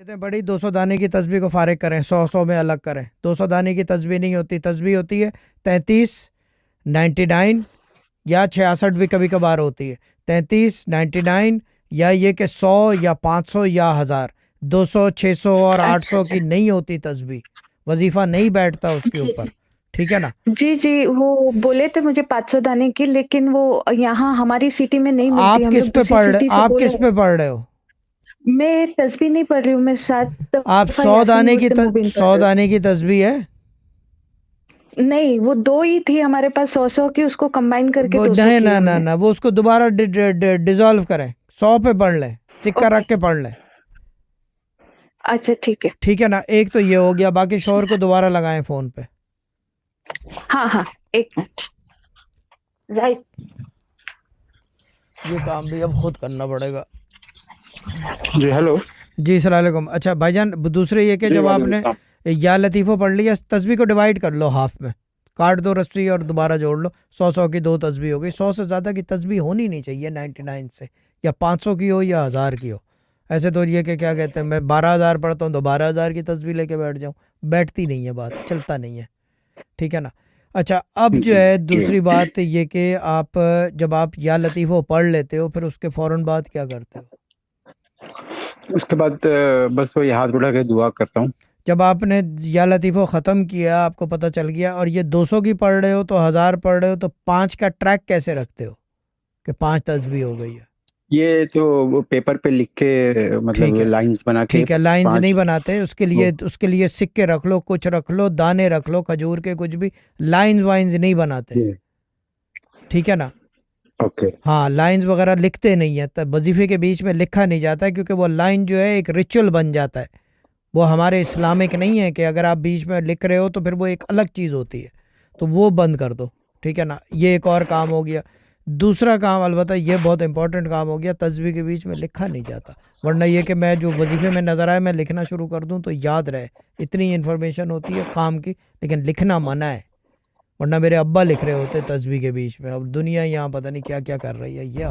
کہتے ہیں بڑی 200 دانے کی تسبیح کو فارغ کریں، 100 میں الگ کریں. 200 دانے کی تسبیح نہیں ہوتی، تسبیح ہوتی ہے 33، 99 یا 66 بھی کبھی کبھار ہوتی ہے. 33، 99 یا یہ کہ 100 یا 500 یا 1000. 200، 600 اور 800 کی نہیں ہوتی تسبیح، وظیفہ نہیں بیٹھتا اس کے اوپر. ٹھیک ہے نا؟ جی جی، وہ بولے تھے مجھے 500 دانے کی، لیکن وہ یہاں ہماری سٹی میں نہیں ملتی. آپ ہم کس لوگ پہ دوسری پڑھ رہے سٹی سے آپ بولے. کس پہ پڑھ رہے ہو؟ میں تسبیح نہیں پڑھ رہی ہوں، میں 7 آپ دفعہ 100 یاسین دانے کی بولتے مبین پڑھ 100 رہی دانے کی تسبیح ہے؟ ہوں. نہیں، وہ 2 ہی تھی ہمارے پاس 100 کی، اس کو کمبائن کر کے 200 کی ہم نے. نہ وہ اس کو دوبارہ ڈیزالو کریں، 100 پہ پڑھ لیں، سکہ رکھ کے پڑھ لیں. اچھا ٹھیک ہے. ٹھیک ہے نا؟ ایک تو یہ ہو گیا. باقی شوہر کو دوبارہ لگائیں فون پہ. ہاں ہاں، 1 منٹ. زاہد یہ کام بھی اب خود کرنا پڑے گا. جی ہیلو. جی السلام علیکم. اچھا بھائی جان، دوسرے یہ کہ جی جب آپ وعلیکم نے السلام. یا لطیفہ پڑھ لیا، تسبیح کو ڈیوائڈ کر لو ہاف میں، کاٹ دو رسی اور دوبارہ جوڑ لو. 100 کی 2 تسبیح ہو گئی. 100 سے زیادہ کی تسبیح ہونی نہیں چاہیے 99 سے، یا 500 کی ہو یا 1000 کی ہو. ایسے تو یہ کہ کیا کہتے ہیں، میں 12000 پڑھتا ہوں تو 12000 کی تسبیح لے کے بیٹھ جاؤں، بیٹھتی نہیں ہے، بات چلتا نہیں ہے. ٹھیک ہے نا؟ اچھا اب جو ہے دوسری بات یہ کہ آپ جب آپ یا لطیفہ پڑھ لیتے ہو، پھر اس کے فوراً بعد کیا کرتے ہو؟ اس کے بعد بس وہی ہاتھ اٹھا کے دعا کرتا ہوں. جب آپ نے یا لطیفہ ختم کیا، آپ کو پتہ چل گیا اور یہ 200 کی پڑھ رہے ہو تو 1000 پڑھ رہے ہو، تو 5 کا ٹریک کیسے رکھتے ہو کہ 5 تسبیح ہو گئی ہے؟ یہ تو پیپر پہ لکھ کے مطلب لائنز بنا کے. ٹھیک ہے، لائنز نہیں بناتے، اس کے لیے سکے رکھ لو، کچھ رکھ لو، دانے رکھ لو کھجور کے، کچھ بھی. لائنز وائنز نہیں بناتے. ٹھیک ہے نا؟ اوکے. ہاں، لائنز وغیرہ لکھتے نہیں ہیں، وظیفے کے بیچ میں لکھا نہیں جاتا ہے، کیونکہ وہ لائن جو ہے ایک ریچول بن جاتا ہے. وہ ہمارے اسلامک نہیں ہے کہ اگر آپ بیچ میں لکھ رہے ہو تو پھر وہ ایک الگ چیز ہوتی ہے، تو وہ بند کر دو. ٹھیک ہے نا؟ یہ ایک اور کام ہو گیا. دوسرا کام، البتہ یہ بہت امپورٹنٹ کام ہو گیا، تسبیح کے بیچ میں لکھا نہیں جاتا. ورنہ یہ کہ میں جو وظیفے میں نظر آئے میں لکھنا شروع کر دوں تو یاد رہے، اتنی انفارمیشن ہوتی ہے کام کی، لیکن لکھنا منع ہے. ورنہ میرے ابا لکھ رہے ہوتے تسبیح کے بیچ میں، اب دنیا یہاں پتہ نہیں کیا کیا کر رہی ہے. یہ